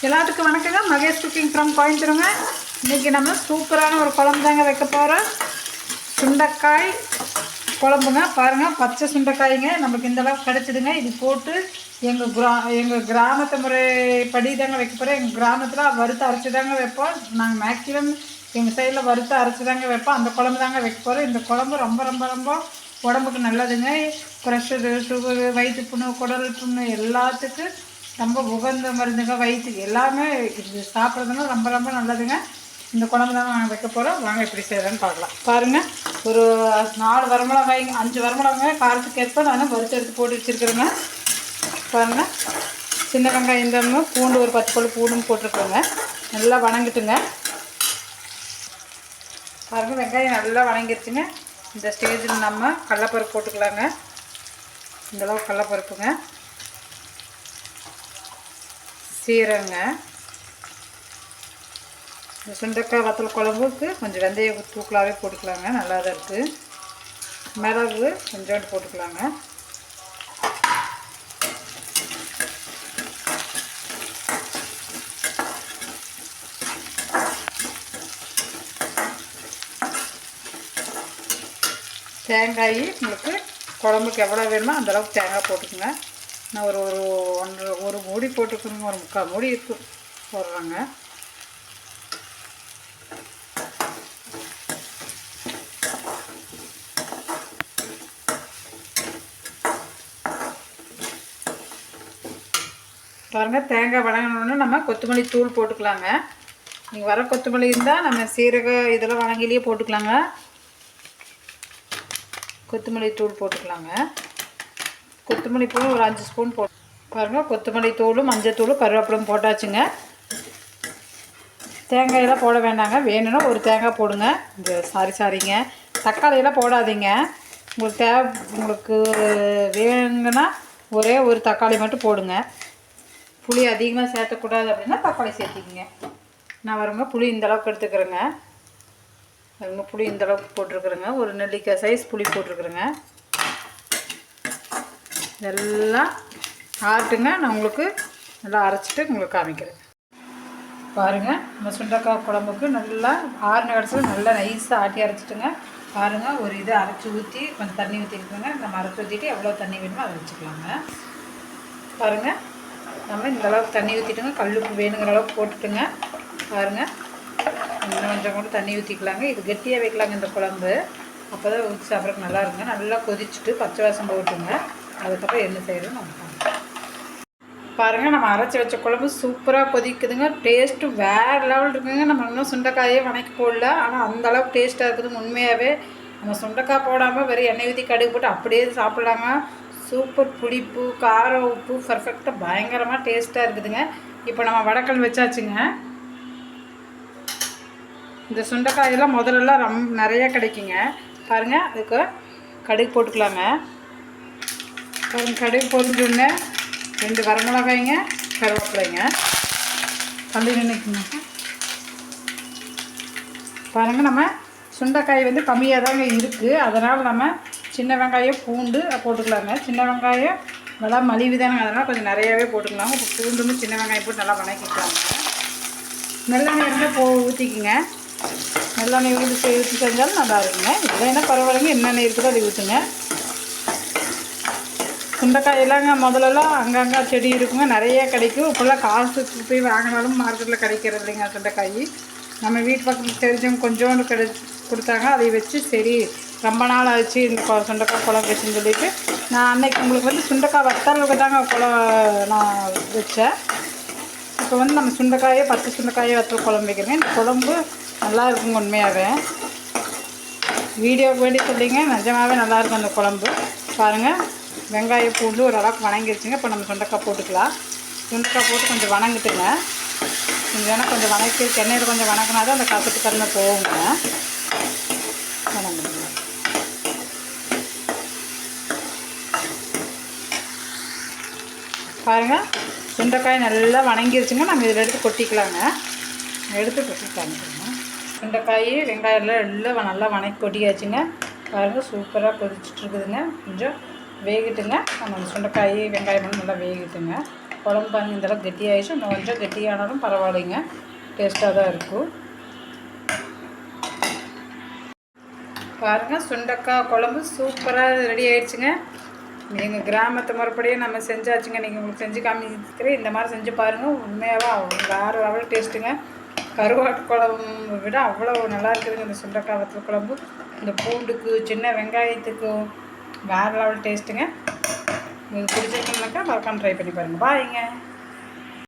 எல்லாத்துக்கும் வணக்கங்க. Mahesh cooking from கோயம்புத்தூருங்க. இன்றைக்கி நம்ம சூப்பரான ஒரு குழம்பு தாங்க வைக்க போகிறோம். சுண்டைக்காய் குழம்புங்க. பாருங்கள், பச்சை சுண்டைக்காய்ங்க நமக்கு இந்தளவுக்கு கிடச்சிடுங்க. இது போட்டு எங்கள் கிராமத்து முறைப்படி தாங்க வைக்க போகிறோம். எங்கள் கிராமத்தில் வறுத்து அரைச்சி தாங்க வைப்போம். நாங்கள் மேக்ஸிமம் எங்கள் சைடில் வறுத்து அரைச்சி தாங்க வைப்போம். அந்த குழம்பு தாங்க வைக்க போகிறோம். இந்த குழம்பு ரொம்ப ரொம்ப ரொம்ப உடம்புக்கு நல்லதுங்க. ப்ரெஷரு, சுகரு, வயிற்று புண்ணு, குடல் புண்ணு எல்லாத்துக்கும் ரொம்ப உகந்த மருந்துங்க. வயிற்றுக்கு எல்லாமே இது சாப்பிட்றதுனா ரொம்ப ரொம்ப நல்லதுங்க. இந்த குழம்பு தான் நாங்கள் வைக்க போகிறோம். வாங்க எப்படி செய்கிறேன்னு பார்க்கலாம். பாருங்கள், ஒரு 4 வரமிளகாய்ங்க, 5 வரமிளகாய் காரத்துக்கு ஏற்ப நான் வறுத்து எடுத்து போட்டு வச்சுருக்குறேங்க. பாருங்கள், சின்ன வெங்காயம் இந்த பூண்டு ஒரு 10 பல் பூண்டும் போட்டிருக்கோங்க. நல்லா வணங்கிட்டுங்க. பாருங்கள், வெங்காயம் நல்லா வணங்கிடுச்சுங்க. இந்த ஸ்டேஜில் நம்ம கடலைப்பருப்பு போட்டுக்கலாங்க. இந்தளவுக்கு கடலைப்பருப்புங்க, சீரகங்க, இந்த சுண்டைக்காய் வத்தல் குழம்புக்கு கொஞ்சம் வெந்தயம் தூக்கலாகவே போட்டுக்கலாங்க, நல்லா தான் இருக்குது. மிளகு கொஞ்சோண்டு போட்டுக்கலாங்க. தேங்காய் உங்களுக்கு குழம்புக்கு எவ்வளோ வேணுமோ அந்தளவுக்கு தேங்காய் போட்டுக்கோங்க. நான் ஒரு மூடி போட்டுக்கணுங்க, ஒரு 3/4 மூடி இருக்கு போடுறாங்க. பாருங்கள், தேங்காய் வணங்கினோன்னு நம்ம கொத்தமல்லி தூள் போட்டுக்கலாங்க. நீங்கள் வர கொத்தமல்லி இருந்தால் நம்ம சீரகம் இதெல்லாம் வணங்கிலேயே போட்டுக்கலாங்க. கொத்தமல்லி தூள் போட்டுக்கலாங்க. கொத்தமல்லி தூள் ஒரு 5 ஸ்பூன் போட்டு பாருங்கள். கொத்தமல்லி தூளும் மஞ்சள் தூளும் கருவேப்பிலும் போட்டாச்சுங்க. தேங்காயெல்லாம் போட வேண்டாங்க. வேணும்னா ஒரு தேங்காய் போடுங்க. இந்த சாரிங்க, தக்காளியெல்லாம் போடாதீங்க. உங்களுக்கு வேணுங்கன்னா ஒரே ஒரு தக்காளி மட்டும் போடுங்க. புளி அதிகமாக சேர்த்தக்கூடாது அப்படின்னா தக்காளி சேர்த்திக்கிங்க. நான் வருங்க புளி இந்தளவுக்கு எடுத்துக்கிறேங்க. அதுங்க புளி இந்தளவுக்கு போட்டிருக்குறேங்க. ஒரு நெல்லிக்காய் சைஸ் புளி போட்டிருக்குறேங்க. இதெல்லாம் ஆட்டுங்க. நான் உங்களுக்கு நல்லா அரைச்சிட்டு உங்களுக்கு காமிக்கிறேன். பாருங்கள், நம்ம சுண்டைக்காய் குழம்புக்கு நல்லா ஆறுன கடைசியில் நல்லா நைஸாக ஆட்டி அரைச்சிட்டுங்க. பாருங்கள், ஒரு இது அரைச்சி ஊற்றி கொஞ்சம் தண்ணி ஊற்றிருக்குங்க. நம்ம அரைச்சி ஊற்றிட்டு எவ்வளோ தண்ணி வேணுமோ அதை வச்சுக்கலாங்க. பாருங்கள், நம்ம இந்தளவுக்கு தண்ணி ஊற்றிட்டுங்க. கல்லுப்பு வேணுங்கிற அளவுக்கு போட்டுட்டுங்க. பாருங்கள், இன்னும் கொஞ்சம் கூட தண்ணி ஊற்றிக்கலாங்க. இது கெட்டியாக வைக்கலாங்க இந்த குழம்பு. அப்போ தான் ஊற்றி சாப்பிட்றதுக்கு நல்லா இருக்குங்க. நல்லா கொதிச்சுட்டு பச்சை வாசம் போட்டுங்க. அதுக்கப்புறம் என்ன செய்யணும் நம்ம பாருங்கள். நம்ம அரைச்சி வச்ச குழம்பு சூப்பராக கொதிக்குதுங்க. டேஸ்ட்டு வேறு லெவல் இருக்குங்க. நம்ம இன்னும் சுண்டைக்காயே வணக்கி போடல, ஆனால் அந்தளவுக்கு டேஸ்ட்டாக இருக்குதுங்க. உண்மையாகவே நம்ம சுண்டைக்காய் போடாமல் வெறும் எண்ணெய் ஊற்றி கடுகு போட்டு அப்படியே சாப்பிட்லாங்க. சூப்பர் புளிப்பு, காரம், உப்பு பர்ஃபெக்டாக பயங்கரமாக டேஸ்ட்டாக இருக்குதுங்க. இப்போ நம்ம வடக்கல் வச்சாச்சுங்க. இந்த சுண்டைக்காயெல்லாம் முதல்லலாம் நிறையா கிடைக்குங்க. பாருங்கள், அதுக்கு கடுகு போட்டுக்கலாங்க. பாருங்கள், கடுகு பொரிஞ்சோடனே 2 வரமிளகாய்ங்க, கருவேப்பிலைங்க, தள்ளி நின்றுக்குங்க. பாருங்கள், நம்ம சுண்டைக்காய் வந்து கம்மியாக தாங்க இருக்குது. அதனால் நம்ம சின்ன வெங்காயம் பூண்டு போட்டுக்கலாங்க. சின்ன வெங்காயம் நல்லா மலிவு தானங்க, அதனால் கொஞ்சம் நிறையாவே போட்டுக்கலாங்க. இப்போ பூண்டும் சின்ன வெங்காயம் போட்டு நல்லா வணக்கிக்கலாங்க. நல்லெண்ணெய் இருந்தால் ஊற்றிக்குங்க. நல்லெண்ணெய் ஊற்றி செஞ்சாலும் நல்லா இருக்குங்க. இல்லைன்னா பரவாயில்லைங்க, என்னென்ன இருக்குதோ அதை ஊற்றுங்க. சுண்டைக்காயெல்லாங்க முதல்லலாம் அங்கங்கே செடி இருக்குங்க, நிறைய கிடைக்கும். இப்போல்லாம் காசுக்கு போய் வாங்கினாலும் மார்க்கெட்டில் கிடைக்கிறது இல்லைங்க சுண்டைக்காய். நம்ம வீட்டு பக்கத்தில் தெரிஞ்சவங்க கொஞ்சோண்டு கொடுத்தாங்க. அதை வச்சு சரி ரொம்ப நாள் ஆச்சு இந்த சுண்டைக்காய் குழம்பு வச்சுன்னு சொல்லிவிட்டு நான் அன்றைக்கி உங்களுக்கு வந்து சுண்டைக்காய் வத்தலுக்கு தாங்க நான் வச்சேன். இப்போ வந்து நம்ம சுண்டைக்காயை பச்சை சுண்டைக்காயை வத்தல் குழம்பு வைக்கிறேங்க. இந்த குழம்பு நல்லா இருக்குங்க. உண்மையாகவே வீடியோக்கு வேண்டி சொல்லிங்க, நிஜமாகவே நல்லாயிருக்கும் அந்த குழம்பு. பாருங்கள், வெங்காயம் பூண்டு ஓரளவுக்கு வணங்கிடுச்சுங்க. இப்போ நம்ம சுண்டைக்காய் போட்டுக்கலாம். சுண்டைக்காய் போட்டு கொஞ்சம் வணங்கிட்டுங்க. கொஞ்சம் கொஞ்சம் வணக்கி எண்ணெயில் கொஞ்சம் வணக்கினா தான் அந்த கசப்பு தன்மை போகுங்க. வணங்குங்க. பாருங்கள், சுண்டைக்காய் நல்லா வணங்கிருச்சுங்க. நம்ம இதில் எடுத்து கொட்டிக்கலாங்க. எடுத்து கொட்டி காமிக்கிறோங்க. சுண்டைக்காய் வெங்காயம் எல்லாம் நல்லா வணக்கி கொட்டியாச்சுங்க. பாருங்கள், சூப்பராக கொதிச்சுட்டு இருக்குதுங்க. கொஞ்சம் வேகிட்டுங்க. நம்ம சுண்டைக்காய் வெங்காயம் நல்லா வேகிட்டுங்க. குழம்பு பாருங்கள் இந்தளவுக்கு கெட்டியாகிடுச்சு. இன்னும் கொஞ்சம் கெட்டியானாலும் பரவாயில்லைங்க, டேஸ்ட்டாக தான் இருக்கும். பாருங்கள் சுண்டக்காய் குழம்பு சூப்பராக ரெடி ஆகிடுச்சுங்க. எங்கள் கிராமத்து முறைப்படியே நம்ம செஞ்சாச்சுங்க. நீங்கள் உங்களுக்கு செஞ்சு காமிக்கிறேன். இந்த மாதிரி செஞ்சு பாருங்கள். உண்மையாகவே வேறு லெவல் டேஸ்ட்டுங்க. கருவாட்டு குழம்பு விட அவ்வளோ நல்லா இருக்குதுங்க இந்த சுண்டக்காய் வத்தல் குழம்பு. இந்த பூண்டுக்கு சின்ன வெங்காயத்துக்கும் வேறு லெவல் டேஸ்ட்டுங்க. உங்களுக்கு பிடிச்சிருக்குனாக்கா மறக்காமல் ட்ரை பண்ணி பாருங்கள். பாய்ங்க.